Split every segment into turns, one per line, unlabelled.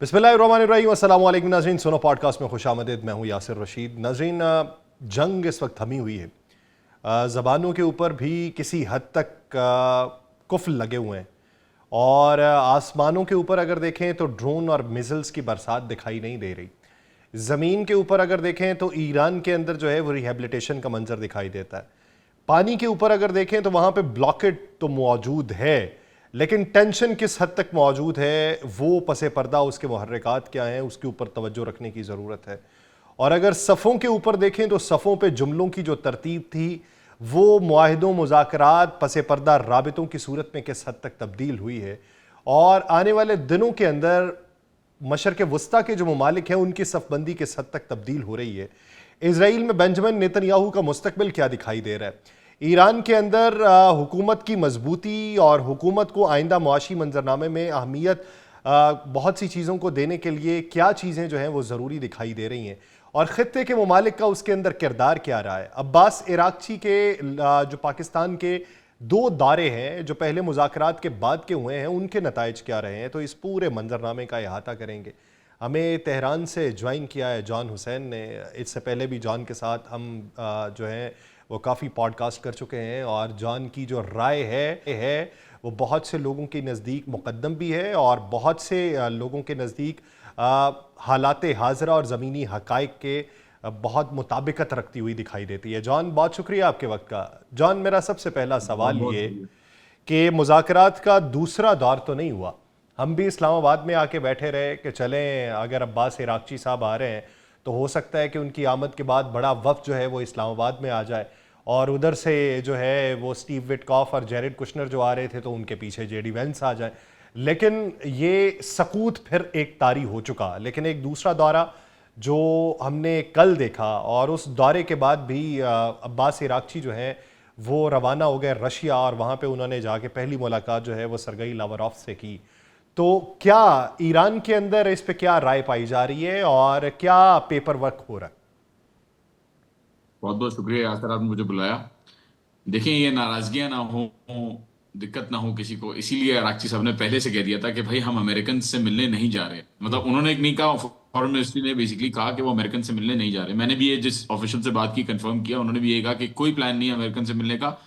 बिस्मिल्लाहिर्रहमानिर्रहीम, अस्सलाम वालेकुम नाज़रीन। सुनो पॉडकास्ट में खुशामदीद। मैं हूँ यासिर रशीद। नाज़रीन, जंग इस वक्त थमी हुई है। ज़बानों के ऊपर भी किसी हद तक कुफ्ल लगे हुए हैं और आसमानों के ऊपर अगर देखें तो ड्रोन और मिज़ल्स की बरसात दिखाई नहीं दे रही। ज़मीन के ऊपर अगर देखें तो ईरान के अंदर जो है वो रिहेबिलिटेशन का मंजर दिखाई देता है। पानी के ऊपर अगर देखें तो वहाँ पे ब्लॉकेट तो मौजूद है, लेकिन टेंशन किस हद तक मौजूद है वो पसे पर्दा उसके मुहर्रिकात क्या हैं उसके ऊपर तवज्जो रखने की ज़रूरत है। और अगर सफ़ों के ऊपर देखें तो सफ़ों पे जुमलों की जो तरतीब थी वो मुआहिदों मुज़ाकरात पसे पर्दा राबितों की सूरत में किस हद तक तब्दील हुई है। और आने वाले दिनों के अंदर मशरक़ वस्ता के जो ममालिक हैं उनकी सफ़बंदी किस हद तक तब्दील हो रही है। इसराइल में बेंजामिन नेतन्याहू का मुस्तकबिल क्या दिखाई दे रहा है। ईरान के अंदर हुकूमत की मजबूती और हुकूमत को आइंदा मुआशी मंजरनामे में अहमियत बहुत सी चीज़ों को देने के लिए क्या चीज़ें जो हैं वो ज़रूरी दिखाई दे रही हैं और ख़ित्ते के ममालिक का उसके अंदर किरदार क्या रहा है। अब्बास इराक्ची के जो पाकिस्तान के दो दारे हैं जो पहले मुज़ाकरात के बाद के हुए हैं उनके नताइज क्या रहे हैं, तो इस पूरे मंजरनामे का अहाता करेंगे। हमें तेहरान से ज्वाइन किया है जॉन हुसैन ने। इससे पहले भी जॉन के साथ हम जो है वो काफ़ी पॉडकास्ट कर चुके हैं और जॉन की जो राय है वो बहुत से लोगों के नज़दीक मुक़द्दम भी है और बहुत से लोगों के नज़दीक हालात हाज़रा और ज़मीनी हक़ाइक़ के बहुत मुताबिकत रखती हुई दिखाई देती है। जॉन, बहुत शुक्रिया आपके वक्त का। जॉन, मेरा सबसे पहला
बहुत
सवाल
बहुत
ये
शुक्रिया।
कि मुज़ाकरात का दूसरा दौर तो नहीं हुआ। हम भी इस्लामाबाद में आके बैठे रहे कि चलें अगर अब्बास इराक्ची साहब आ रहे हैं तो हो सकता है कि उनकी आमद के बाद बड़ा वफ़द जो है वो इस्लामाबाद में आ जाए और उधर से जो है वो स्टीव विटकॉफ और जेरेड कुशनर जो आ रहे थे तो उनके पीछे जेडी वेंस आ जाए। लेकिन ये सकूत फिर एक तारी हो चुका। लेकिन एक दूसरा दौरा जो हमने कल देखा और उस दौरे के बाद भी अब्बास इराक्ची जो है वो रवाना हो गए रशिया और वहाँ पे उन्होंने जाके पहली मुलाकात जो है वो सरगई लावरोफ से की। तो क्या ईरान के अंदर इस पे क्या राय पाई जा रही है और क्या पेपर वर्क हो रहा है?
बहुत बहुत शुक्रिया यासर, आपने मुझे बुलाया। देखिए, ये नाराजगियां ना हो, दिक्कत ना हो किसी को, इसीलिए अराक्ची साहब ने पहले से कह दिया था कि भाई हम अमेरिकन से मिलने नहीं जा रहे। मतलब उन्होंने एक नहीं कहा, फॉरेन मिनिस्ट्री ने बेसिकली कहा कि वो अमेरिकन से मिलने नहीं जा रहे। मैंने भी ये जिस ऑफिशियल से बात की कंफर्म किया, उन्होंने भी ये कहा कि कोई प्लान नहीं है अमेरिकन से मिलने का।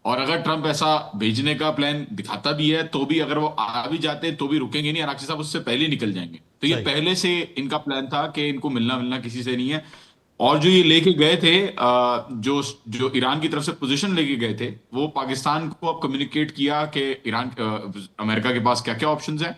और अगर ट्रंप ऐसा भेजने का प्लान दिखाता भी है तो भी, अगर वो आ भी जाते तो भी रुकेंगे नहीं, अराक्ची साहब उससे पहले ही निकल जाएंगे। तो ये
सही।
पहले से इनका प्लान था कि इनको मिलना मिलना किसी से नहीं है। और जो ये लेके गए थे, जो जो ईरान की तरफ से पोजीशन लेके गए थे, वो पाकिस्तान को अब कम्युनिकेट किया कि ईरान अमेरिका के पास क्या क्या ऑप्शंस हैं।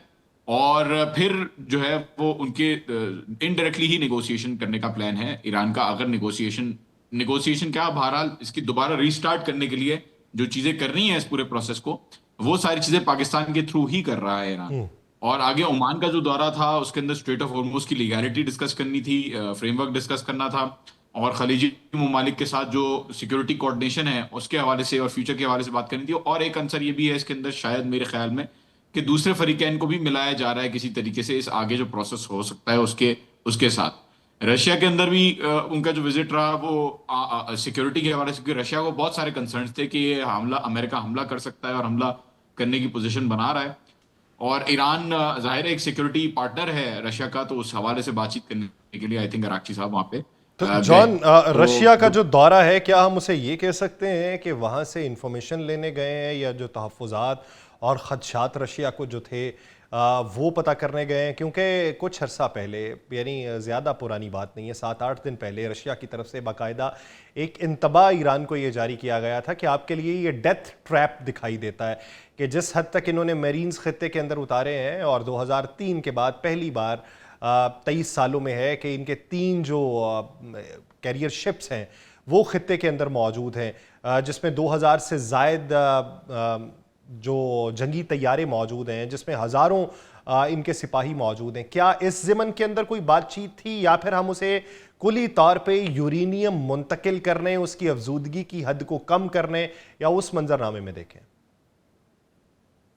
और फिर जो है वो उनके इनडायरेक्टली ही नेगोशिएशन करने का प्लान है ईरान का। अगर नेगोशिएशन नेगोशिएशन क्या, बहरहाल इसकी दोबारा रीस्टार्ट करने के लिए जो चीजें करनी है इस पूरे प्रोसेस को, वो सारी चीजें पाकिस्तान के थ्रू ही कर रहा है ईरान। और आगे ओमान का जो दौरा था उसके अंदर स्ट्रेट ऑफ हॉर्मुज की लीगैलिटी डिस्कस करनी थी, फ्रेमवर्क डिस्कस करना था। और खलीजी ममालिक के साथ जो सिक्योरिटी कोऑर्डिनेशन है उसके हवाले से और फ्यूचर के हवाले से बात करनी थी। और एक आंसर ये भी है इसके अंदर, शायद मेरे ख्याल में, कि दूसरे फरीकैन को भी मिलाया जा रहा है किसी तरीके से इस आगे जो प्रोसेस हो सकता है उसके उसके साथ। रशिया के अंदर भी उनका जो विजिट रहा वो सिक्योरिटी के हवाले से, क्योंकि रशिया को बहुत सारे कंसर्न्स थे कि ये हमला, अमेरिका हमला कर सकता है और हमला करने की पोजीशन बना रहा है। और ईरान जाहिर है एक सिक्योरिटी पार्टनर है रशिया का, तो उस हवाले से बातचीत करने के लिए आई थिंक अराक्ची साहब वहां पे
तो
गए।
जॉन,
तो
रशिया का जो दौरा है क्या हम उसे ये कह सकते हैं कि वहाँ से इंफॉर्मेशन लेने गए हैं या जो तहफ़्फ़ुज़ात और ख़दशात रशिया को जो थे वो पता करने गए हैं? क्योंकि कुछ अर्सा पहले, यानी ज़्यादा पुरानी बात नहीं है, 7-8 दिन पहले रशिया की तरफ से बाकायदा एक इंतबा ईरान को ये जारी किया गया था कि आपके लिए ये डेथ ट्रैप दिखाई देता है कि जिस हद तक इन्होंने मेरीन्स खत्ते के अंदर उतारे हैं और 2003 के बाद पहली बार 23 सालों में है कि इनके 3 जो कैरियर शिप्स हैं वो खत्ते के अंदर मौजूद हैं, जिसमें 2000 से ज़ायद जो जंगी तैयारे मौजूद हैं, जिसमें हज़ारों इनके सिपाही मौजूद हैं। क्या इस ज़मन के अंदर कोई बातचीत थी या फिर हम उसे कुली तौर पे यूरेनियम मुंतकिल करने, उसकी अफजूदगी की हद को कम करने या उस मंजरनामे में देखें?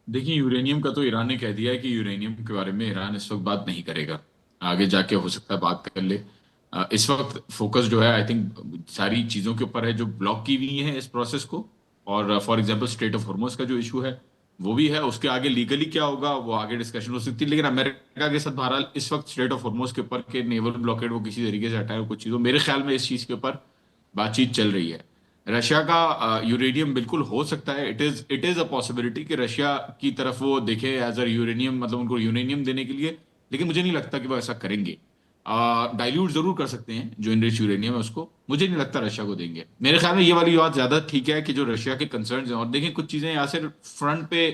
देखिए, यूरेनियम का तो ईरान ने कह दिया है कि यूरेनियम के बारे में ईरान इस वक्त बात नहीं करेगा। आगे जाके हो सकता है बात कर ले। इस वक्त फोकस जो है आई थिंक सारी चीजों के ऊपर है जो ब्लॉक की हुई है इस प्रोसेस को। और for example straight of Hormuz का जो इशू है, वो भी है, उसके आगे लीगली क्या होगा वो आगे डिस्कशन हो सकती है, लेकिन अमेरिका के साथ बहरहाल इस वक्त स्ट्रेट ऑफ हॉर्मोज के ऊपर के नेवल ब्लॉकेड वो किसी तरीके से हटाए, कुछ चीज़ों मेरे ख्याल में इस चीज़ के ऊपर बातचीत चल रही है। रशिया का यूरेनियम बिल्कुल हो सकता है, इट इज अ पॉसिबिलिटी कि रशिया की तरफ वो देखे एज अ यूरेनियम, मतलब उनको यूरेनियम देने के लिए, लेकिन मुझे नहीं लगता कि वो ऐसा करेंगे। डाइल्यूट जरूर कर सकते हैं जो इनरिच यूरेनियम है उसको, मुझे नहीं लगता रशिया को देंगे। मेरे ख्याल में ये वाली बात ज्यादा ठीक है कि जो रशिया के कंसर्न्स हैं, और देखें कुछ चीजें यहाँ से फ्रंट पे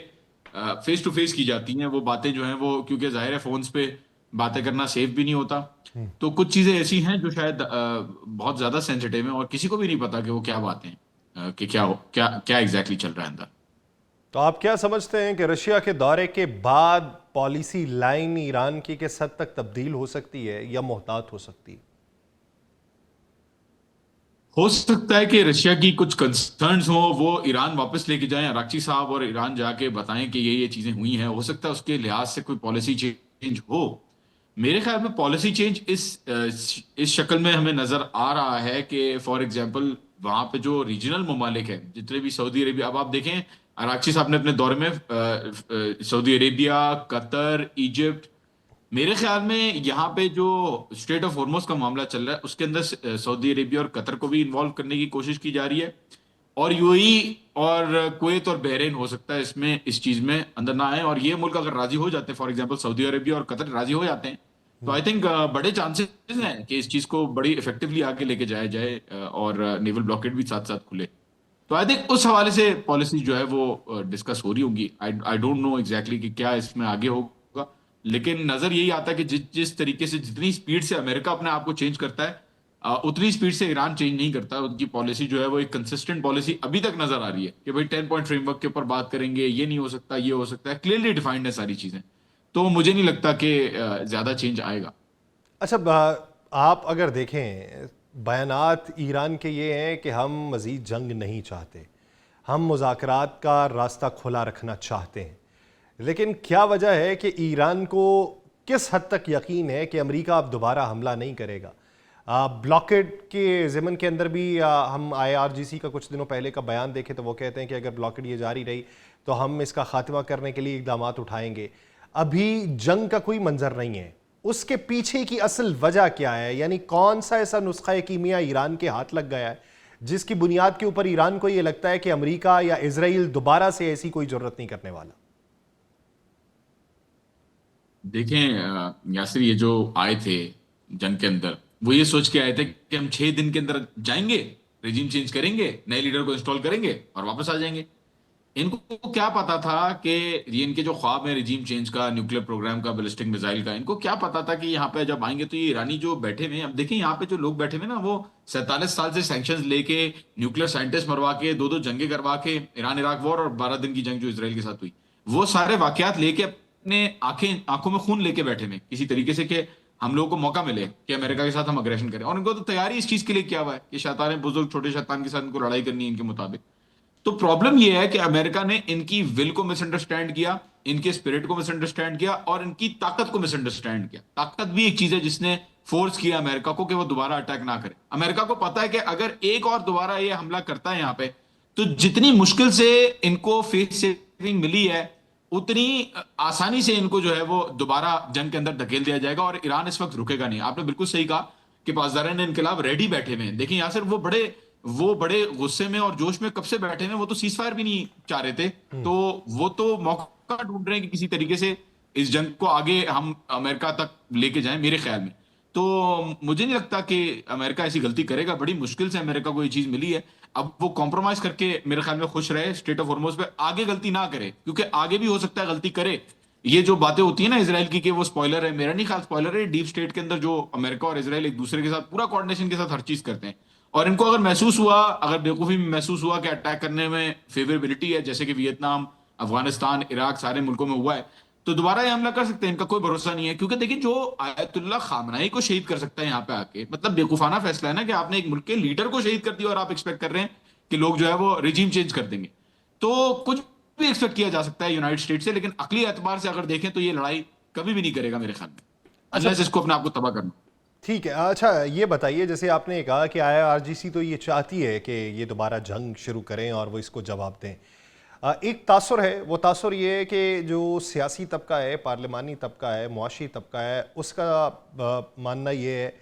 फेस टू फेस की जाती हैं, वो बातें जो हैं वो, क्योंकि जाहिर है फोन्स पे बातें करना सेफ भी नहीं होता, तो कुछ चीजें ऐसी हैं जो शायद बहुत ज्यादा सेंसिटिव हैं और किसी को भी नहीं पता कि वो क्या बातें हैं, कि क्या क्या एग्जैक्टली चल रहा है अंदर।
तो आप क्या समझते हैं कि रशिया के दौरे के बाद पॉलिसी लाइन ईरान की किस हद तक तब्दील हो सकती है या मोहतात हो सकती है?
हो सकता है कि रशिया की कुछ कंसर्न्स हो वो ईरान वापस लेके जाएं, अराक्ची साहब, और ईरान जाके बताएं कि ये चीजें हुई हैं। हो सकता है उसके लिहाज से कोई पॉलिसी चेंज हो। मेरे ख्याल में पॉलिसी चेंज इस शक्ल में हमें नजर आ रहा है कि फॉर एग्जांपल वहां पे जो रीजनल ममालिक है, जितने भी सऊदी अरेबिया, अब आप देखें अराक्ची साहब ने अपने दौरे में सऊदी अरेबिया, कतर, इजिप्ट, मेरे ख्याल में यहाँ पे जो स्ट्रेट ऑफ हॉर्मोज का मामला चल रहा है उसके अंदर सऊदी अरेबिया और कतर को भी इन्वॉल्व करने की कोशिश की जा रही है, और यूएई और कुवैत और बहरीन हो सकता है इसमें इस चीज में अंदर ना आए, और ये मुल्क अगर राजी हो जाते हैं, फॉर एग्जांपल सऊदी अरेबिया और कतर राजी हो जाते हैं, तो आई थिंक बड़े चांसेस हैं कि इस चीज को बड़ी इफेक्टिवली आगे लेके जाया जाए, और नेवल ब्लॉकेड भी साथ साथ खुले। तो आई थिंक उस हवाले से पॉलिसी जो है वो डिस्कस हो रही होगी। आई डोंट नो एग्जैक्टली कि क्या इसमें आगे होगा, लेकिन नजर यही आता है कि जिस जिस तरीके से, जितनी स्पीड से अमेरिका अपने आप को चेंज करता है, उतनी स्पीड से ईरान चेंज नहीं करता। उनकी पॉलिसी जो है वो एक कंसिस्टेंट पॉलिसी अभी तक नजर आ रही है कि भाई 10 पॉइंट फ्रेमवर्क के ऊपर बात करेंगे, ये नहीं हो सकता, ये हो सकता है, क्लियरली डिफाइंड है सारी चीजें। तो मुझे नहीं लगता कि ज्यादा चेंज आएगा।
अच्छा, आप अगर देखें बयानात ईरान के ये हैं कि हम मज़ीद जंग नहीं चाहते, हम मुज़ाकरात का रास्ता खुला रखना चाहते हैं, लेकिन क्या वजह है कि ईरान को किस हद तक यकीन है कि अमेरिका अब दोबारा हमला नहीं करेगा? ब्लॉकेड के ज़िमन के अंदर भी हम आईआरजीसी का कुछ दिनों पहले का बयान देखें तो वो कहते हैं कि अगर ब्लॉकेड ये जारी रही तो हम इसका खात्मा करने के लिए इकदाम उठाएंगे। अभी जंग का कोई मंजर नहीं है, उसके पीछे की असल वजह क्या है? यानी कौन सा ऐसा नुस्खा कीमिया ईरान के हाथ लग गया है जिसकी बुनियाद के ऊपर ईरान को यह लगता है कि अमेरिका या इजराइल दोबारा से ऐसी कोई जरूरत नहीं करने वाला?
देखें यासिर, ये जो आए थे जंग के अंदर, वो ये सोच के आए थे कि हम 6 दिन के अंदर जाएंगे, रिजीम चेंज करेंगे, नए लीडर को इंस्टॉल करेंगे और वापस आ जाएंगे। इनको क्या पता था कि ये इनके जो ख्वाब है रिजीम चेंज का, न्यूक्लियर प्रोग्राम का, बैलिस्टिक मिसाइल का, इनको क्या पता था कि यहाँ पे जब आएंगे तो ये ईरानी जो बैठे हुए हैं, अब देखें यहाँ पे जो लोग बैठे हुए ना, वो 47 साल से सैंक्शंस लेके, न्यूक्लियर साइंटिस्ट मरवा के, 2-2 जंगे करवा के, ईरान इराक वॉर और 12 दिन की जंग जो इसराइल के साथ हुई, वो सारे वाकयात लेके अपने आंखों में खून लेके बैठे हुए किसी तरीके से कि हम लोगों को मौका मिले कि अमेरिका के साथ हम अग्रेशन करें, और इनको तो तैयारी इस चीज के लिए किया हुआ है कि शैतान बुजुर्ग छोटे शैतान के साथ इनको लड़ाई करनी है इनके मुताबिक। तो प्रॉब्लम यह है कि अमेरिका ने इनकी विल को मिसअंडरस्टैंड किया, इनके स्पिरिट को मिसअंडरस्टैंड किया, और इनकी ताकत को मिसअंडरस्टैंड किया। ताकत भी एक चीज है जिसने फोर्स किया अमेरिका को कि वो दोबारा अटैक ना करे। अमेरिका को पता है कि अगर एक और दोबारा ये हमला करता है यहाँ पे, तो जितनी मुश्किल से इनको फेस सेविंग मिली है, उतनी आसानी से इनको जो है वो दोबारा जंग के अंदर धकेल दिया जाएगा, और ईरान इस वक्त रुकेगा नहीं। आपने बिल्कुल सही कहा कि पासदारान इनकलाब रेडी बैठे हुए हैं। देखिए यहाँ से वो बड़े गुस्से में और जोश में कब से बैठे हैं, वो तो सीज फायर भी नहीं चाह रहे थे, तो वो तो मौका ढूंढ रहे हैं कि किसी तरीके से इस जंग को आगे हम अमेरिका तक लेके जाएं, मेरे ख्याल में। तो मुझे नहीं लगता कि अमेरिका ऐसी गलती करेगा, बड़ी मुश्किल से अमेरिका को ये चीज मिली है। अब वो कॉम्प्रोमाइज करके मेरे ख्याल में खुश रहे, स्ट्रेट ऑफ हॉर्मोज पे आगे गलती ना करे, क्योंकि आगे भी हो सकता है गलती करे। ये जो बातें होती है ना इसराइल की कि वो स्पॉइलर है, मेरा नहीं ख्याल स्पॉइलर है। डीप स्टेट के अंदर जो अमेरिका और इसराइल एक दूसरे के साथ पूरा कोऑर्डिनेशन के साथ हर चीज करते हैं, और इनको अगर महसूस हुआ, अगर बेवकूफी में महसूस हुआ कि अटैक करने में फेवरेबिलिटी है, जैसे कि वियतनाम, अफगानिस्तान, इराक, सारे मुल्कों में हुआ है, तो दोबारा ये हमला कर सकते हैं। इनका कोई भरोसा नहीं है, क्योंकि देखिए जो आयतुल्लाह खामनाई को शहीद कर सकता है यहाँ पे आके, मतलब बेवकूफाना फैसला है ना कि आपने एक मुल्क के लीडर को शहीद कर दिया और आप एक्सपेक्ट कर रहे हैं कि लोग जो है वो रिजीम चेंज कर देंगे। तो कुछ भी एक्सपेक्ट किया जा सकता है यूनाइटेड स्टेट से, लेकिन अकली एतबार से अगर देखें तो ये लड़ाई कभी भी नहीं करेगा मेरे ख्याल में,
अच्छा,
अनलेस इसको अपने आप को तबाह करना।
ठीक है। अच्छा, ये बताइए, जैसे आपने कहा कि आईआरजीसी तो ये चाहती है कि ये दोबारा जंग शुरू करें और वो इसको जवाब दें, एक तासुर है, वो तासुर ये है कि जो सियासी तबका है, पार्लिमानी तबका है, मुआशी तबका है, उसका मानना ये है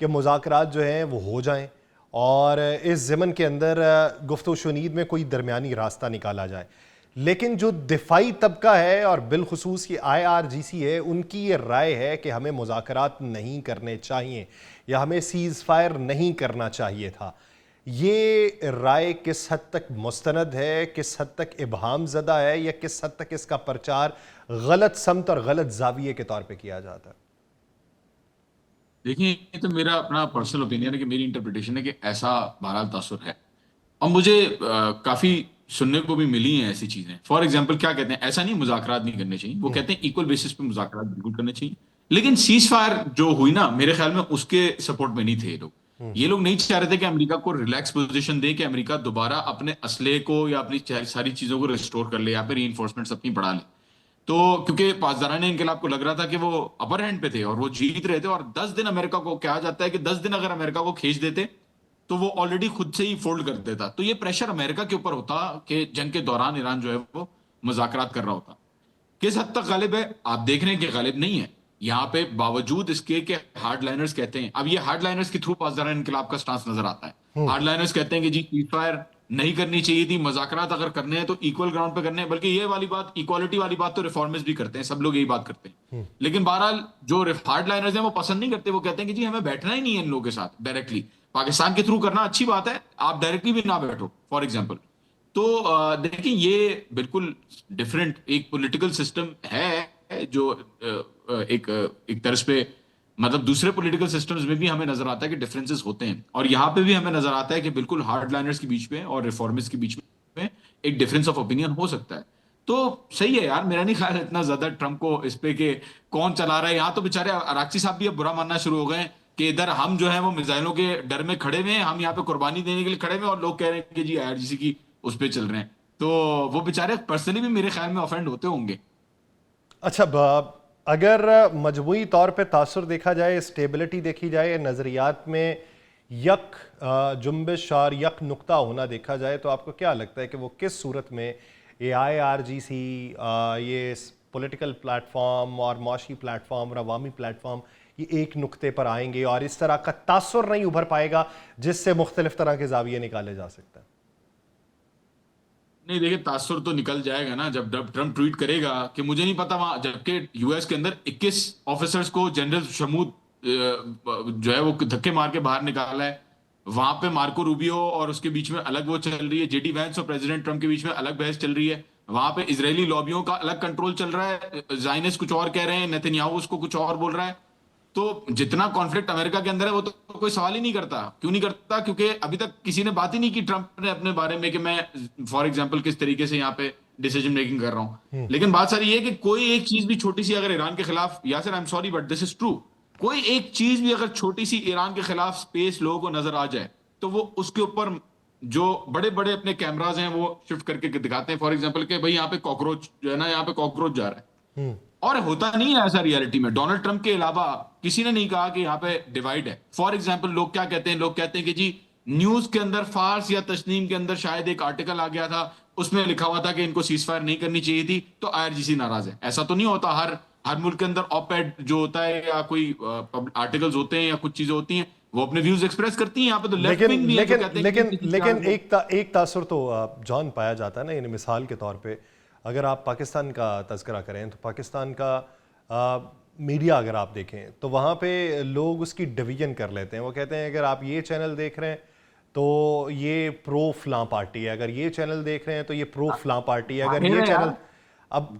कि मुज़ाकरात जो हैं वो हो जाएं और इस ज़मन के अंदर गुफ्तगू शुनीद में कोई दरमियानी रास्ता निकाला जाए। लेकिन जो दिफाई तबका है और बिलखुसूस ये IRGC है, उनकी ये राय है कि हमें मुज़ाकरात नहीं करने चाहिए या हमें सीज़ फायर नहीं करना चाहिए था। ये राय किस हद तक मुस्तनद है, किस हद तक इबहाम ज़दा है, या किस हद तक इसका प्रचार गलत समत और गलत जाविये के तौर पे किया जाता है?
देखिए, ये तो मेरा अपना पर्सनल ओपिनियन है कि मेरी इंटरप्रिटेशन है कि ऐसा बहरहाल तासुर है। और मुझे काफी सुनने को भी मिली हैं ऐसी चीजें। फॉर एग्जाम्पल क्या कहते हैं, ऐसा नहीं मुज़ाकरात नहीं करने चाहिए, वो कहते हैं इक्वल बेसिस पे मुज़ाकरात बिल्कुल करने चाहिए। लेकिन सीज फायर जो हुई ना, मेरे ख्याल में उसके सपोर्ट में नहीं थे ये लोग। ये लोग नहीं चाह रहे थे कि अमेरिका को रिलैक्स पोजीशन दे, कि अमेरिका दोबारा अपने असले को या अपनी सारी चीजों को रिस्टोर कर ले, या फिर रीइंफोर्समेंट्स अपनी बढ़ा ले। तो क्योंकि पासदारान इनकलाब को लग रहा था कि वो अपर हैंड पे थे और वो जीत रहे थे, और 10 दिन अमेरिका को, क्या जाता है कि 10 दिन अगर अमेरिका को खींच देते तो वो ऑलरेडी खुद से ही फोल्ड कर देता। तो ये प्रेशर अमेरिका के ऊपर होता कि जंग के दौरान ईरान जो है वो मुज़ाकरात कर रहा होता। किस हद तक गालिब है, आप देख रहे हैं कि गालिब नहीं है यहाँ पे, बावजूद इसके कि हार्ड लाइनर्स कहते हैं। अब ये हार्ड लाइनर्स के थ्रू पासदारान इनकलाब का स्टांस नजर आता है। हार्ड लाइनर्स कहते हैं कि जी सीज फायर नहीं करनी चाहिए थी, मुज़ाकरात अगर करने हैं तो इक्वल ग्राउंड पे करने हैं। बल्कि ये वाली बात, इक्वालिटी वाली बात तो रिफॉर्मिस्ट भी करते हैं, सब लोग यही बात करते हैं। लेकिन बहरहाल जो हार्ड लाइनर्स हैं वो पसंद नहीं करते, वो कहते हैं कि जी हमें बैठना ही नहीं है इन लोगों के साथ डायरेक्टली। पाकिस्तान के थ्रू करना अच्छी बात है, आप डायरेक्टली भी ना बैठो फॉर एग्जाम्पल। तो देखिए, ये बिल्कुल डिफरेंट एक पॉलिटिकल सिस्टम है जो एक तरह पे, मतलब दूसरे पॉलिटिकल सिस्टम्स में भी हमें नजर आता है कि डिफरेंसेस होते हैं, और यहाँ पे भी हमें नजर आता है कि बिल्कुल हार्ड लाइनर्स के बीच में और रिफॉर्मिस्ट के बीच में एक डिफरेंस ऑफ ओपिनियन हो सकता है। तो सही है यार, मेरा नहीं ख्याल इतना ज्यादा ट्रम्प को इस पे कि कौन चला रहा है। यहाँ तो बेचारे अराक्ची साहब भी अब बुरा मानना शुरू हो गए कि इधर हम जो है वो मिसाइलों के डर में खड़े हुए हैं, हम यहाँ पे कुर्बानी देने के लिए खड़े हुए हैं, और लोग कह रहे हैं कि जी IRGC की उस पर चल रहे हैं। तो वो बेचारे पर्सनली भी मेरे ख्याल में ऑफेंड होते होंगे।
अच्छा, अगर मजमूई तौर पे तासुर देखा जाए, स्टेबिलिटी देखी जाए, नज़रियात में यक जुम्बिश और यक नुक्ता होना देखा जाए, तो आपको क्या लगता है कि वो किस सूरत में ये IRGC, ये पॉलिटिकल प्लेटफॉर्म और मौशी प्लेटफॉर्म और अवामी प्लेटफॉर्म, ये एक नुक्ते पर आएंगे और इस तरह का तासुर नहीं उभर पाएगा जिससे मुख्तलिफ तरह के जाविये निकाले जा सकते हैं?
नहीं, देखिए, तासुर तो निकल जाएगा ना जब ट्रम्प ट्वीट करेगा कि मुझे नहीं पता वहां, जबकि यूएस के अंदर 21 ऑफिसर्स को जनरल शमूद जो है वो धक्के मार के बाहर निकाला है। वहां पे मार्को रूबियो और उसके बीच में अलग वो चल रही है, JD वैंस और प्रेसिडेंट ट्रम्प के बीच में अलग बहस चल रही है। वहां पे इजरायली लॉबियों का अलग कंट्रोल चल रहा है, जायनिस्ट कुछ और कह रहे हैं, नेतन्याहू उसको कुछ और बोल रहा है। तो जितना कॉन्फ्लिक्ट अमेरिका के अंदर है वो तो कोई सवाल ही नहीं करता। क्यों नहीं करता? क्योंकि अभी तक किसी ने बात ही नहीं की ट्रम्प ने अपने बारे में कि मैं फॉर एग्जांपल किस तरीके से यहाँ पे डिसीजन मेकिंग कर रहा हूँ। लेकिन बात सारी ये है कि कोई एक चीज भी छोटी सी अगर ईरान के खिलाफ, या sir I am sorry but this is true, कोई एक चीज भी अगर छोटी सी ईरान के खिलाफ स्पेस लोगों को नजर आ जाए तो वो उसके ऊपर जो बड़े बड़े अपने कैमराज हैं वो शिफ्ट करके दिखाते हैं। फॉर एग्जाम्पल कि भाई यहाँ पे कॉकरोच जो है ना, यहाँ पे कॉकरोच जा रहा है, और होता नहीं है ऐसा रियलिटी में। डोनाल्ड ट्रंप के अलावा किसी ने नहीं कहा कि यहाँ पे डिवाइड है। फॉर एग्जाम्पल लोग क्या कहते हैं, लोग कहते हैं कि जी न्यूज के अंदर फार्स या तस्नीम के अंदर शायद एक आर्टिकल आ गया था, उसमें लिखा हुआ था कि इनको सीज फायर नहीं करनी चाहिए थी, तो IRGC नाराज है। ऐसा तो नहीं होता। हर मुल्क के अंदर ऑप-एड जो होता है या कोई आर्टिकल्स होते हैं या कुछ चीजें होती हैं, वो अपने व्यूज एक्सप्रेस करती हैं। यहाँ पे तो लेफ्ट विंग भी है जो कहते हैं कि
लेकिन एक तासुर तो जॉन पाया जाता है ना, यानी मिसाल के तौर पे अगर आप पाकिस्तान का तज़किरा करें तो पाकिस्तान का मीडिया अगर आप देखें तो वहाँ पे लोग उसकी डिवीजन कर लेते हैं। वो कहते हैं अगर आप ये चैनल देख रहे हैं तो ये प्रो फलां पार्टी है, अगर ये चैनल देख रहे हैं तो ये प्रो फलां पार्टी है, अगर ये चैनल। अब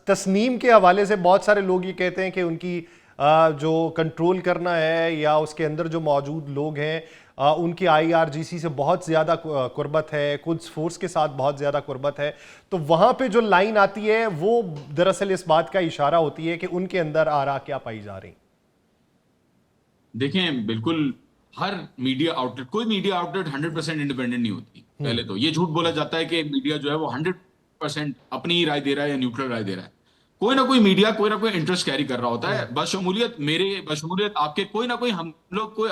तस्नीम के हवाले से बहुत सारे लोग ये कहते हैं कि उनकी जो कंट्रोल करना है या उसके अंदर जो मौजूद लोग हैं उनकी IRGC से बहुत ज़्यादा कुर्बत है, कुछ फोर्स के साथ बहुत ज़्यादा कुर्बत है। तो वहाँ पे जो लाइन आती है वो दरअसल इस बात का इशारा होती है कि उनके अंदर आरा क्या पाई जा रही।
देखें, बिल्कुल हर मीडिया आउटलेट, कोई मीडिया आउटलेट 100% इंडिपेंडेंट नहीं होती। पहले तो ये झूठ बोला जाता है कि मीडिया जो है वो 100% अपनी राय दे रहा है या न्यूट्रल राय दे रहा है। कोई ना कोई मीडिया कोई ना कोई इंटरेस्ट कैरी कर रहा होता है, बशमूलियत मेरे, बशमूलियत आपके, कोई ना कोई, हम लोग कोई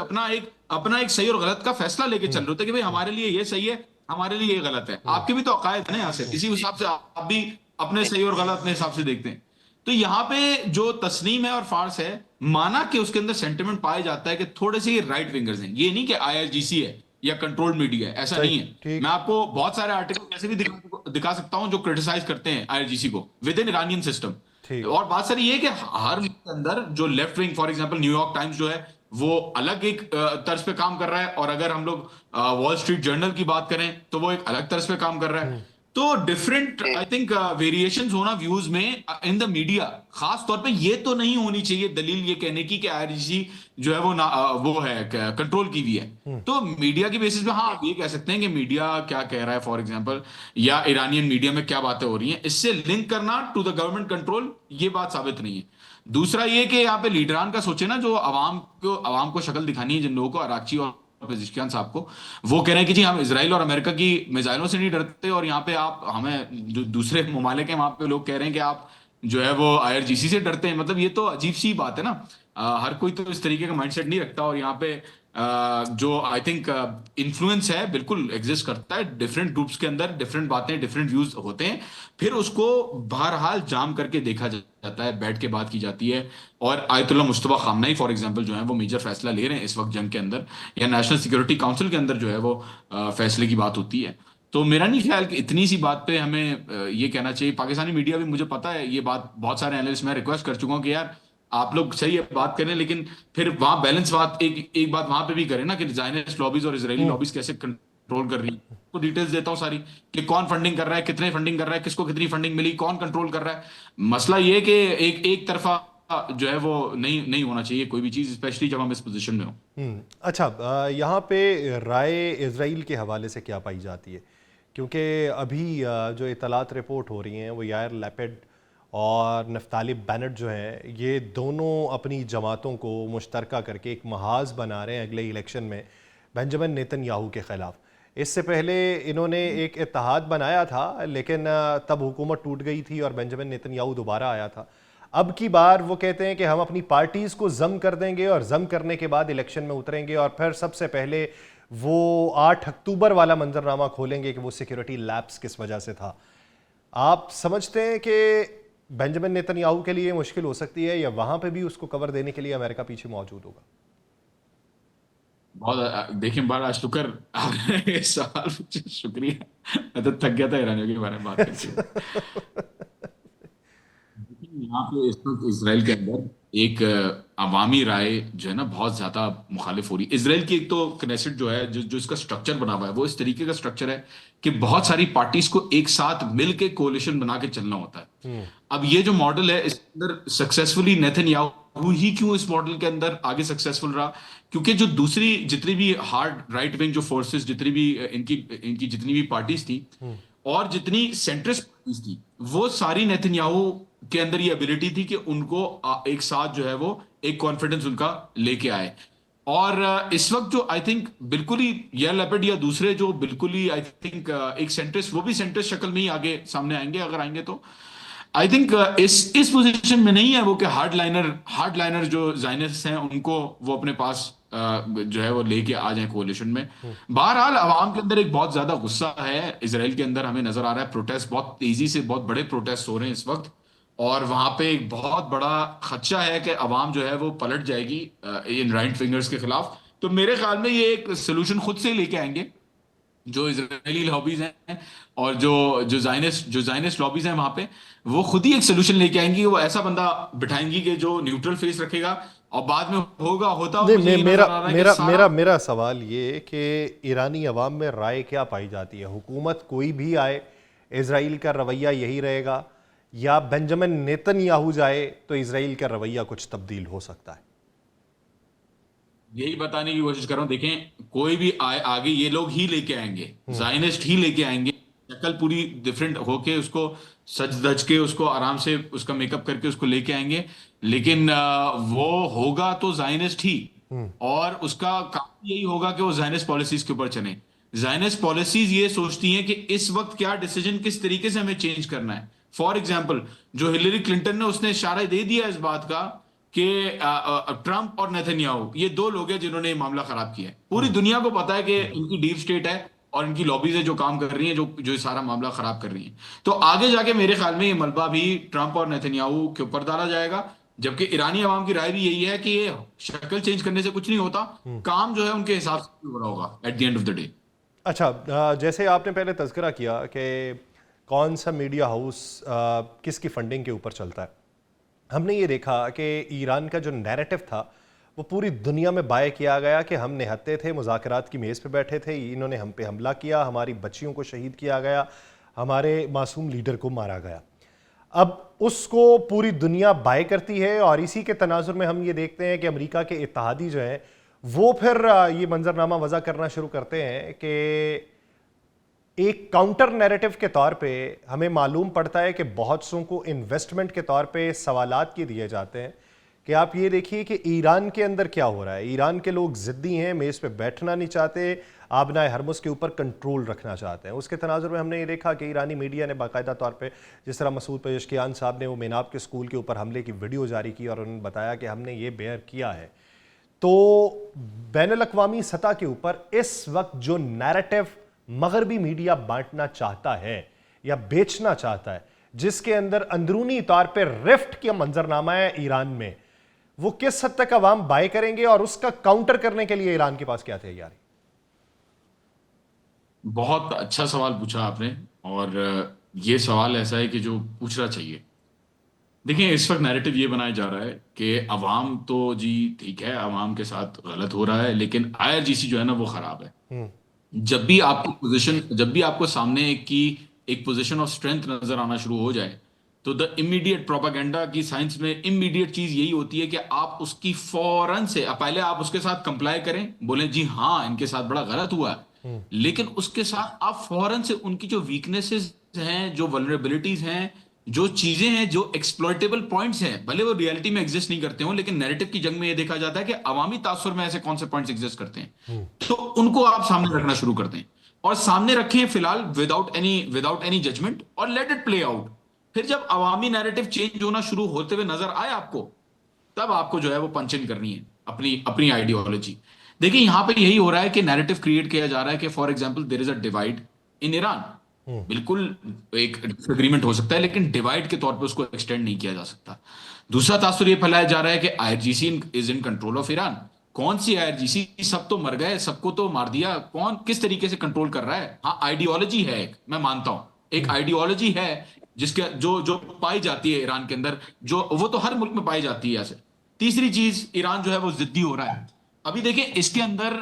अपना एक सही और गलत का फैसला लेके चल रहे होते हैं कि भाई हमारे लिए ये सही है, हमारे लिए ये गलत है। आपके भी तो अकायद है ना, यहाँ से इसी हिसाब से आप भी अपने सही और गलत अपने हिसाब से देखते हैं। तो यहाँ पे जो तस्नीम है और फार्स है, माना कि उसके अंदर सेंटिमेंट पाया जाता है कि थोड़े से ये राइट विंगर्स हैं, ये नहीं कि आईआरजीसी है या कंट्रोल्ड मीडिया है, ऐसा
सही।
नहीं है।
ठीक।
मैं आपको बहुत सारे आर्टिकल ऐसे भी दिखा सकता हूं जो क्रिटिसाइज करते हैं आईआरजीसी को विद इन इरानियन सिस्टम।
ठीक।
और बात सारी ये है कि हर मुल्क के अंदर जो left wing, for example New York times जो है, वो अलग एक तर्ज पे काम कर रहा है, और अगर हम लोग वॉल स्ट्रीट जर्नल की बात करें तो वो एक अलग तर्ज पे काम कर रहा है। तो डिफरेंट आई थिंक वेरिएशंस होना व्यूज में इन द मीडिया, खास तौर पे ये तो नहीं होनी चाहिए दलील ये कहने की कि आईआरजीसी जो है वो वो है कंट्रोल की हुई है। तो मीडिया की बेसिस पे हाँ आप ये कह सकते हैं कि मीडिया क्या कह रहा है फॉर एग्जांपल, या ईरानियन मीडिया में क्या बातें हो रही हैं, इससे लिंक करना टू द गवर्नमेंट कंट्रोल ये बात साबित नहीं है। दूसरा ये कि यहाँ पे लीडरान का सोचे ना, जो आवाम को शक्ल दिखानी है जिन लोगों को, अराक्ची और पेजिशकियान साहब को, वो कह रहे हैं कि जी हम इसराइल और अमेरिका की मिसाइलों से नहीं डरते, और यहाँ पे आप हमें जो दूसरे ममालिक हैं वहां पे लोग कह रहे हैं कि आप जो है वो आईआरजीसी से डरते हैं। मतलब ये तो अजीब सी बात है ना। हर कोई तो इस तरीके का माइंडसेट नहीं रखता, और यहाँ पे जो आई थिंक इन्फ्लुएंस है बिल्कुल एग्जिस्ट करता है डिफरेंट ग्रुप्स के अंदर, डिफरेंट बातें डिफरेंट व्यूज होते हैं, फिर उसको बहरहाल जाम करके देखा जाता है, बैठ के बात की जाती है। और आयतुल्ला मुस्तफा खामनाई फॉर एग्जांपल जो है वो मेजर फैसला ले रहे हैं इस वक्त जंग के अंदर, या नेशनल सिक्योरिटी काउंसिल के अंदर जो है वो फैसले की बात होती है। तो मेरा नहीं ख्याल कि इतनी सी बात पे हमें ये कहना चाहिए। पाकिस्तानी मीडिया भी, मुझे पता है ये बात, बहुत सारे एनालिस्ट मैं रिक्वेस्ट कर चुका हूं कि यार आप लोग सही है बात करें, लेकिन फिर वहां बैलेंस बात एक बात वहां पे भी करें ना, कि जायनिस्ट लॉबीज और इजरायली लॉबीज कैसे कंट्रोल कर रही है। तो डिटेल्स देता हूँ सारी, कि कौन फंडिंग कर रहा है, कितने फंडिंग कर रहा है, किसको कितनी फंडिंग मिली, कौन कंट्रोल कर रहा है। मसला ये है कि एक तरफा जो है वो नहीं नहीं होना चाहिए कोई भी चीज, स्पेशली जब हम इस पोजीशन में हो।
अच्छा, यहाँ पे राय इजराइल के हवाले से क्या पाई जाती है? क्योंकि अभी जो इतलात रिपोर्ट हो रही हैं वो यार लैपिड और नफ्ताली बेनेट जो हैं, ये दोनों अपनी जमातों को मुश्तरका करके एक महाज बना रहे हैं अगले इलेक्शन में बेंजामिन नेतन्याहू के ख़िलाफ़। इससे पहले इन्होंने एक इत्तेहाद बनाया था, लेकिन तब हुकूमत टूट गई थी और बेंजामिन नेतन्याहू दोबारा आया था। अब की बार वो कहते हैं कि हम अपनी पार्टीज़ को जम कर देंगे और जम करने के बाद इलेक्शन में उतरेंगे, और फिर सबसे पहले वो 8 अक्टूबर वाला मंजरनामा खोलेंगे कि वो सिक्योरिटी लैप्स किस वजह से था। आप समझते हैं कि बेंजामिन नेतन्याहू के लिए मुश्किल हो सकती है, या वहां पे भी उसको कवर देने के लिए अमेरिका पीछे मौजूद होगा?
बहुत देखिए, बड़ा शुक्र आपने इस सवाल पूछा, शुक्रिया। मैं तो थक गया था ईरानियों के बारे में बात करते हुए। यहाँ पे इस वक्त इसराइल के अंदर एक अवामी राय जो है ना बहुत ज्यादा मुखालिफ हो रही है। इसराइल की एक तो कनेसेट जो है, जो इसका स्ट्रक्चर बना हुआ है, वो इस तरीके का स्ट्रक्चर है कि बहुत सारी पार्टीज को एक साथ मिलके कोalition बना के चलना होता है। अब ये जो मॉडल है इसके अंदर सक्सेसफुली नेतन्याहू ही क्यों इस मॉडल के अंदर आगे सक्सेसफुल रहा, क्योंकि जो दूसरी जितनी भी हार्ड राइट विंग जो फोर्सेस, जितनी भी इनकी जितनी भी पार्टीज थी और जितनी सेंट्रिस्ट पार्टीज थी, वो सारी नेतन्याहू के अंदर ये एबिलिटी थी कि उनको एक साथ जो है वो एक कॉन्फिडेंस उनका लेके आए। और इस वक्त जो आई थिंक बिल्कुल ही यार लैपिड या दूसरे जो बिल्कुल ही आई थिंक एक सेंट्रिस्ट, वो भी सेंट्रिस्ट शक्ल में ही आगे सामने आएंगे, अगर आएंगे तो आई थिंक इस पोजीशन में नहीं है वो कि हार्ड लाइनर जो जायनिस्ट हैं उनको वो अपने पास जो है वो लेके आ जाए कोalition में। बहरहाल अवाम के अंदर एक बहुत ज्यादा गुस्सा है इसराइल के अंदर, हमें नजर आ रहा है प्रोटेस्ट बहुत तेजी से, बहुत बड़े प्रोटेस्ट हो रहे हैं इस वक्त, और वहां पे एक बहुत बड़ा खदशा है कि अवाम जो है वो पलट जाएगी इन राइट फिंगर्स के खिलाफ। तो मेरे ख्याल में ये एक सोल्यूशन खुद से लेके आएंगे जो इजरायली लॉबीज हैं, और जो जायनिस्ट लॉबीज हैं वहां पे, वो खुद ही एक सोल्यूशन लेके आएंगी। वो ऐसा बंदा बिठाएंगी कि जो न्यूट्रल फेस रखेगा, और बाद में होता
नहीं,
मुझे ये नजर आ रहा है
मेरा
कि सारा
मेरा मेरा सवाल ये कि ईरानी अवाम में राय क्या पाई जाती है? हुकूमत कोई भी आए, इसराइल का रवैया यही रहेगा, या बेंजामिन नेतन्याहू जाए तो इसराइल का रवैया कुछ तब्दील हो सकता है?
यही बताने की कोशिश कर रहा हूं। देखें, कोई भी आगे ये लोग ही लेके आएंगे, जायनिस्ट ही लेके आएंगे, शक्ल पूरी डिफरेंट होके उसको सज धज के उसको आराम से उसका मेकअप करके उसको लेके आएंगे, लेकिन वो होगा तो जायनिस्ट ही, और उसका काम यही होगा कि वो जायनिस्ट पॉलिसीज के ऊपर चले। जायनिस्ट पॉलिसीज ये सोचती हैं कि इस वक्त क्या डिसीजन किस तरीके से हमें चेंज करना है। फॉर एग्जाम्पल, जो हिलरी क्लिंटन ने उसने इशारा दे दिया इस बात का कि ट्रंप और नेतन्याहू ये दो लोग हैं जिन्होंने ये मामला खराब किया है। पूरी दुनिया को पता है कि इनकी डीप स्टेट है, और इनकी लॉबीज है जो काम कर रही हैं, जो ये सारा मामला खराब कर रही हैं। तो आगे जाके मेरे ख्याल में ये मलबा भी ट्रंप और नेतन्याहू के ऊपर डाला जाएगा, जबकि ईरानी अवाम की राय भी यही है कि ये शक्ल चेंज करने से कुछ नहीं होता, काम जो है उनके हिसाब से हो रहा होगा at the end of the day.
अच्छा, जैसे आपने पहले तज़किरा किया कि कौन सा मीडिया हाउस किसकी फंडिंग के ऊपर चलता है, हमने ये देखा कि ईरान का जो नैरेटिव था वो पूरी दुनिया में बाय किया गया कि हम निहत्ते थे, मुज़ाकरात की मेज़ पे बैठे थे, इन्होंने हम पे हमला किया, हमारी बच्चियों को शहीद किया गया, हमारे मासूम लीडर को मारा गया। अब उसको पूरी दुनिया बाय करती है और इसी के तनाजुर में हम ये देखते हैं कि अमेरिका के इत्तेहादी जो हैं वो फिर ये मंजरनामा वज़ा करना शुरू करते हैं कि एक काउंटर नैरेटिव के तौर पे हमें मालूम पड़ता है कि बहुत सौ को इन्वेस्टमेंट के तौर पे सवालात के दिए जाते हैं कि आप ये देखिए कि ईरान के अंदर क्या हो रहा है। ईरान के लोग ज़िद्दी हैं, मेज़ पे बैठना नहीं चाहते, आबनाए हरमुज़ के ऊपर कंट्रोल रखना चाहते हैं। उसके तनाजुर में हमने ये देखा कि ईरानी मीडिया ने बाकायदा तौर पे, जिस तरह मसूद पेशकियान साहब ने वो मेनाब के स्कूल के ऊपर हमले की वीडियो जारी की और उन्होंने बताया कि हमने ये बेयर किया है। तो बैनुल-अक़वामी सतह के ऊपर इस वक्त जो नैरेटिव मगरबी मीडिया बांटना चाहता है या बेचना चाहता है, जिसके अंदर अंदरूनी तौर पर रिफ्ट का मंजरनामा है ईरान में, वो किस हद तक अवाम बाय करेंगे और उसका काउंटर करने के लिए ईरान के पास क्या तैयारी?
बहुत अच्छा सवाल पूछा आपने, और ये सवाल ऐसा है कि जो पूछना चाहिए। देखिए, इस वक्त नैरेटिव ये बनाया जा रहा है कि अवाम तो जी ठीक है, अवाम के साथ गलत हो रहा है, लेकिन आईआरजीसी जो है ना वो खराब है। जब भी आपको सामने एक पोजीशन ऑफ स्ट्रेंथ नजर आना शुरू हो जाए, तो द इमीडिएट प्रोपागेंडा की साइंस में इमीडिएट चीज यही होती है कि आप उसकी फौरन से पहले आप उसके साथ कंप्लाई करें, बोले जी हाँ इनके साथ बड़ा गलत हुआ है, लेकिन उसके साथ आप फौरन से उनकी जो वीकनेसेस हैं, जो वल्नरेबिलिटीज हैं, जो चीजें हैं, जो एक्सप्लॉयटेबल पॉइंट्स हैं, भले वो रियलिटी में एग्जिस्ट नहीं करते हो, लेकिन नैरेटिव की जंग में ये देखा जाता है कि अवामी तासुर में ऐसे कौन से पॉइंट्स एग्जिस्ट करते हैं, तो उनको आप सामने रखना शुरू करते हैं और सामने रखें फिलहाल विदाउट एनी जजमेंट, और लेट इट प्ले आउट। फिर जब अवामी नैरेटिव चेंज होना शुरू होते हुए नजर आए आपको, तब आपको जो है वो पंच इन करनी है अपनी अपनी आइडियोलॉजी। देखिए, यहां पे यही हो रहा है कि नैरेटिव क्रिएट किया जा रहा है कि for example there is a divide in Iran. बिल्कुल एक डिसएग्रीमेंट हो सकता है, लेकिन डिवाइड के तौर पे उसको एक्सटेंड नहीं किया जा सकता। दूसरा तासुर ये फैलाया जा रहा है कि IRGC is in control of Iran. कौन सी आईआरजीसी? सब तो मर गए, सबको तो मार दिया, कौन किस तरीके से कंट्रोल कर रहा है? हाँ, आइडियोलॉजी है एक, मैं मानता हूं एक आइडियोलॉजी है जिसके जो जो पाई जाती है ईरान के अंदर, जो वो तो हर मुल्क में पाई जाती है ऐसे। तीसरी चीज, ईरान जो है वो जिद्दी हो रहा है। अभी देखिए, इसके अंदर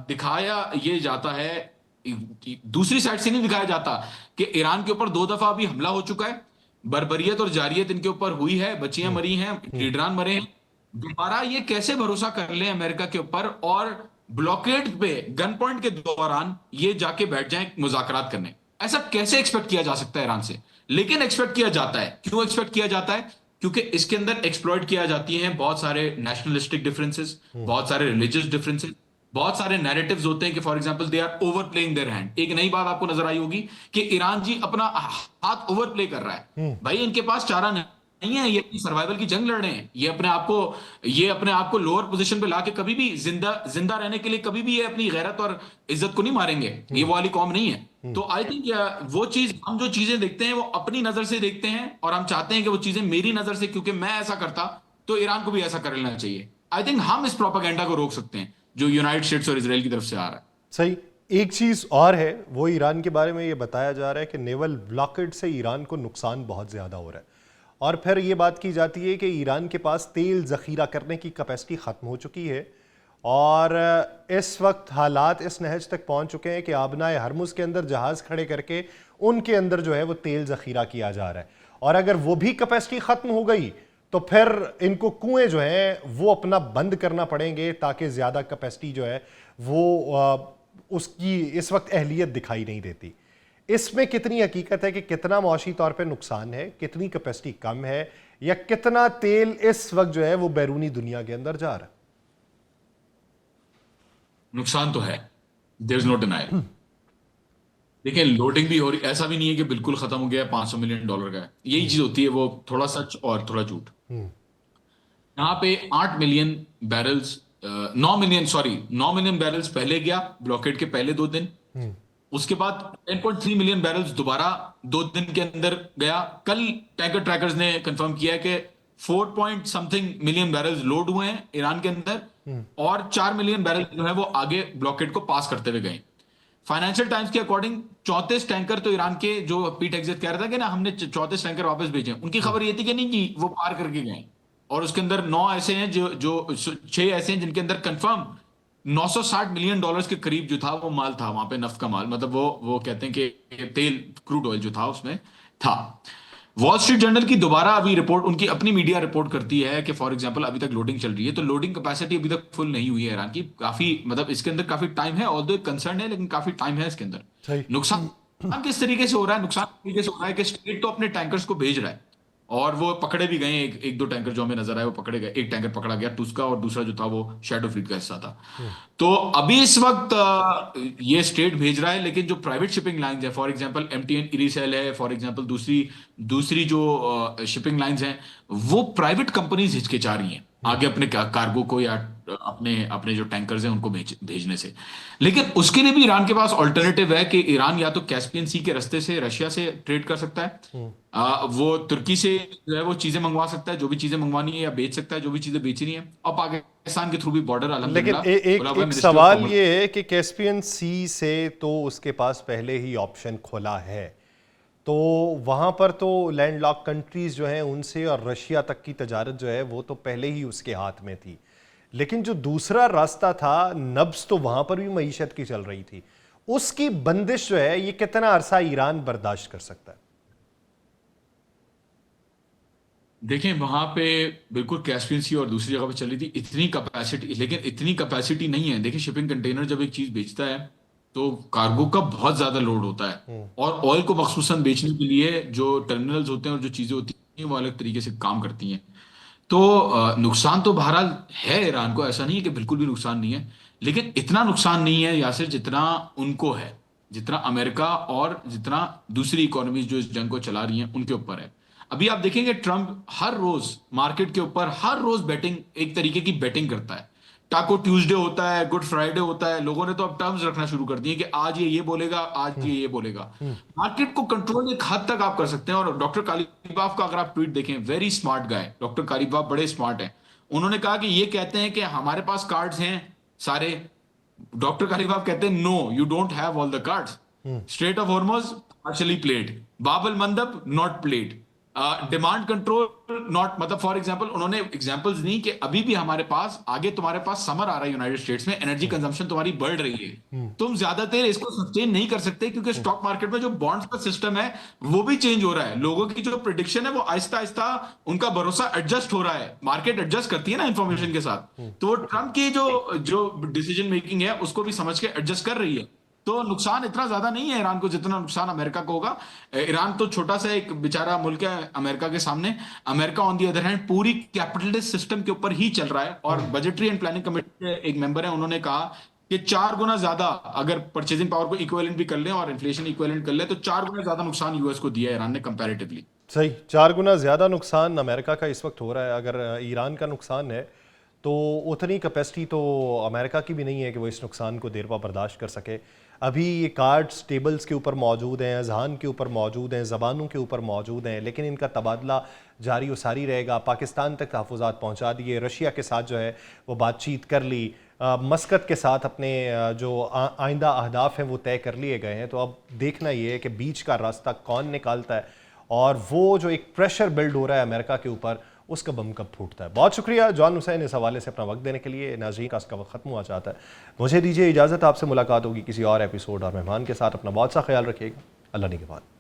दिखाया ये जाता है, दूसरी साइड से नहीं दिखाया जाता कि ईरान के ऊपर 2 दफा अभी हमला हो चुका है, बर्बरियत और जारियत इनके ऊपर हुई है, बच्चियां मरी हैं, लीडरान मरे हैं। दोबारा ये कैसे भरोसा कर ले अमेरिका के ऊपर और ब्लॉकेड पे गन पॉइंट के दौरान ये जाके बैठ जाएं मुज़ाकरात करने? ऐसा कैसे एक्सपेक्ट किया जा सकता है ईरान से? लेकिन एक्सपेक्ट किया जाता है। क्यों एक्सपेक्ट किया जाता है? क्योंकि इसके अंदर एक्सप्लॉइट किया जाती हैं बहुत सारे नेशनलिस्टिक डिफरेंसेस, बहुत सारे रिलीजियस डिफरेंसेस, बहुत सारे नैरेटिव्स होते हैं कि for example they are over playing their hand. एक नई बात आपको नजर आई होगी कि ईरान जी अपना हाथ ओवर प्ले कर रहा है। भाई, इनके पास चारा नहीं है, ये अपनी सर्वाइवल की जंग लड़ रहे हैं, ये अपने आप को लोअर पोजीशन पे लाके कभी भी जिंदा रहने के लिए कभी भी ये अपनी गैरत और इज्जत को नहीं मारेंगे। ये वो वाली कौम नहीं है। तो आई थिंक वो चीज, हम जो चीजें देखते हैं वो अपनी नजर से देखते हैं और हम चाहते हैं कि वो चीजें मेरी नजर से, क्योंकि मैं ऐसा करता तो ईरान को भी ऐसा कर लेना चाहिए। आई थिंक हम इस प्रोपेगेंडा को रोक सकते हैं जो यूनाइटेड स्टेट्स और इजराइल की तरफ से आ रहा है।
सही। एक चीज और है, वो ईरान के बारे में ये बताया जा रहा है कि नेवल ब्लॉकेड से ईरान को नुकसान बहुत ज्यादा हो रहा है, और फिर ये बात की जाती है कि ईरान के पास तेल जखीरा करने की कैपेसिटी खत्म हो चुकी है और इस वक्त हालात इस नहज तक पहुंच चुके हैं कि आबनाए हरमुज़ के अंदर जहाज खड़े करके उनके अंदर जो है वो तेल जखीरा किया जा रहा है, और अगर वो भी कैपेसिटी खत्म हो गई तो फिर इनको कुएं जो हैं वो अपना बंद करना पड़ेंगे ताकि ज़्यादा कैपेसिटी जो है वो उसकी इस वक्त अहलियत दिखाई नहीं देती। इसमें कितनी हकीकत है कि कितना मुआशी तौर पे नुकसान है, कितनी कैपेसिटी कम है, या कितना तेल इस वक्त जो है वो बैरूनी दुनिया के अंदर जा रहा है?
नुकसान तो है, देयर इज नो डिनायल। देखिए, लोडिंग भी हो रही, ऐसा भी नहीं है कि बिल्कुल खत्म हो गया है, $500 मिलियन का है। यही चीज होती है, वो थोड़ा सच और थोड़ा झूठ। यहाँ पे 8 मिलियन बैरल्स 9 मिलियन बैरल्स पहले गया ब्लॉकेड के पहले 2 दिन, उसके बाद 10.3 मिलियन बैरल्स दोबारा 2 दिन के अंदर गया। कल टैंकर ट्रैकर्स ने कंफर्म किया है कि 4 point something million barrels load हुए हैं ईरान के अंदर, और 4 मिलियन बैरल जो है वो आगे ब्लॉकेड को पास करते हुए गए। फाइनेंशियल टाइम्स के अकॉर्डिंग 34 टैंकर तो ईरान के, जो पीट एक्जिट कह रहा था कि ना हमने 34 टैंकर वापस भेजे, उनकी खबर ये थी कि नहीं कि वो पार करके गए। और उसके अंदर 9 ऐसे हैं जो 6 ऐसे हैं जिनके अंदर कंफर्म 960 मिलियन डॉलर्स के करीब जो था वो माल था वहां पे, नफ्त का माल, मतलब वो कहते हैं कि तेल, क्रूड ऑयल जो था उसमें था। वॉल स्ट्रीट जर्नल की दोबारा अभी रिपोर्ट, उनकी अपनी मीडिया रिपोर्ट करती है कि फॉर एग्जांपल अभी तक लोडिंग चल रही है, तो लोडिंग कैपेसिटी अभी तक फुल नहीं हुई है ईरान की, काफी, मतलब इसके अंदर काफी टाइम है, ऑल्दो एक कंसर्न है लेकिन काफी टाइम है इसके अंदर।
सही।
नुकसान किस तरीके से हो रहा है? नुकसान इस तरीके से हो रहा है कि स्टेट तो अपने टैंकर्स को भेज रहा है, और वो पकड़े भी गए, एक दो टैंकर जो हमें नजर आए वो पकड़े गए। एक टैंकर पकड़ा गया टूस्का, और दूसरा जो था वो शैडो फ्लीट का हिस्सा था। तो अभी इस वक्त ये स्टेट भेज रहा है, लेकिन जो प्राइवेट शिपिंग लाइंस है, फॉर एग्जांपल एमटीएन इरिसेल है, फॉर एग्जांपल दूसरी दूसरी जो शिपिंग लाइंस हैं, वो प्राइवेट कंपनीज हिचकिचा रही हैं आगे अपने कार्गो को या अपने अपने जो टैंकर्स हैं उनको भेजने से। लेकिन उसके लिए भी ईरान के पास ऑल्टरनेटिव है कि ईरान या तो कैस्पियन सी के रास्ते से रशिया से ट्रेड कर सकता है, वो तुर्की से जो है वो चीजें मंगवा सकता है, जो भी चीजें मंगवानी है, या बेच सकता है जो भी चीजें बेचनी है, और पाकिस्तान के थ्रू भी बॉर्डर
लेकिन
अल्हम्दुलिल्लाह
एक सवाल ये है कि कैस्पियन सी से तो उसके पास पहले ही ऑप्शन खुला है, तो वहाँ पर तो लैंडलॉक कंट्रीज जो हैं उनसे और रशिया तक की तजारत जो है वो तो पहले ही उसके हाथ में थी। लेकिन जो दूसरा रास्ता था, नब्ज तो वहाँ पर भी मईशत की चल रही थी, उसकी बंदिश जो है ये कितना अरसा ईरान बर्दाश्त कर सकता है?
देखें, वहां पे बिल्कुल कैस्पियन सी और दूसरी जगह पे चली थी इतनी कैपेसिटी, लेकिन इतनी कैपेसिटी नहीं है। देखिए, शिपिंग कंटेनर जब एक चीज बेचता है तो कार्गो का बहुत ज्यादा लोड होता है, और ऑयल को मखसूसन बेचने के लिए जो टर्मिनल्स होते हैं और जो चीजें होती हैं वो अलग तरीके से काम करती हैं। तो नुकसान तो बहरहाल है ईरान को, ऐसा नहीं है कि बिल्कुल भी नुकसान नहीं है, लेकिन इतना नुकसान नहीं है यासिर जितना उनको है, जितना अमेरिका और जितना दूसरी इकोनॉमीज जो इस जंग को चला रही हैं उनके ऊपर है। अभी आप देखेंगे ट्रंप हर रोज मार्केट के ऊपर, हर रोज बैटिंग, एक तरीके की बैटिंग करता है। टाको ट्यूसडे होता है, गुड फ्राइडे होता है, लोगों ने तो अब टर्म्स रखना शुरू कर दिए कि आज ये बोलेगा, आज ये बोलेगा। मार्केट को कंट्रोल एक हद तक आप कर सकते हैं। और डॉक्टर कालीबाफ का अगर आप ट्वीट देखें, वेरी स्मार्ट गाय, डॉक्टर कालीबाफ बड़े स्मार्ट हैं। उन्होंने कहा कि ये कहते हैं कि हमारे पास कार्ड्स हैं सारे, डॉक्टर कालीबाफ कहते हैं no, you don't have all the cards. Strait of Hormuz partially played, Bab al Mandeb not played, demand control not, मतलब फॉर एग्जांपल उन्होंने एग्जांपल्स दी कि अभी भी हमारे पास, आगे तुम्हारे पास समर आ रहा है यूनाइटेड स्टेट्स में, एनर्जी कंजम्पशन तुम्हारी बढ़ रही है, तुम ज्यादा देर इसको सस्टेन नहीं कर सकते, क्योंकि स्टॉक मार्केट में जो बॉन्ड्स का सिस्टम है वो भी चेंज हो रहा है। लोगों की जो प्रिडिक्शन है वो आहिस्ता आहिस्ता उनका भरोसा एडजस्ट हो रहा है, मार्केट एडजस्ट करती है ना इंफॉर्मेशन के साथ, तो वो ट्रंप की जो जो डिसीजन मेकिंग है उसको भी समझ के एडजस्ट कर रही है। तो नुकसान इतना ज्यादा नहीं है ईरान को जितना नुकसान अमेरिका को होगा। ईरान तो छोटा सा एक बेचारा मुल्क है अमेरिका के सामने। America on the other hand पूरी कैपिटलिस्ट सिस्टम के ऊपर ही चल रहा है, और बजटरी एंड प्लानिंग कमेटी के एक मेंबर है, उन्होंने कहा कि 4 गुना ज्यादा अगर परचेजिंग पावर को इक्विवेलेंट भी कर ले और इन्फ्लेशन इक्विवेलेंट कर ले, तो 4 गुना ज्यादा नुकसान यूएस को दिया है ईरान ने कंपैरेटिवली।
सही, 4 गुना ज़्यादा नुकसान अमेरिका का इस वक्त हो रहा है। अगर ईरान का नुकसान है तो उतनी कैपेसिटी तो अमेरिका की भी नहीं है कि वो इस नुकसान को देर पा बर्दाश्त कर सके। अभी ये कार्ड्स टेबल्स के ऊपर मौजूद हैं, अजहान के ऊपर मौजूद हैं, ज़बानों के ऊपर मौजूद हैं, लेकिन इनका तबादला जारी व सारी रहेगा। पाकिस्तान तक तहफ़्फ़ुज़ात पहुँचा दिए, रशिया के साथ जो है वो बातचीत कर ली, मस्कत के साथ अपने जो आइंदा अहदाफ हैं वो तय कर लिए गए हैं। तो अब देखना ये है कि बीच का रास्ता कौन निकालता है, और वो जो एक प्रेशर बिल्ड हो रहा है अमेरिका के ऊपर, उसका बम कब फूटता है। बहुत शुक्रिया जॉन हुसैन इस हवाले से अपना वक्त देने के लिए। नाज़रीन का इसका वक्त ख़त्म हुआ चाहता है, मुझे दीजिए इजाज़त। आपसे मुलाकात होगी किसी और एपिसोड और मेहमान के साथ। अपना बहुत सा ख्याल रखिएगा। अल्लाह निगहबान।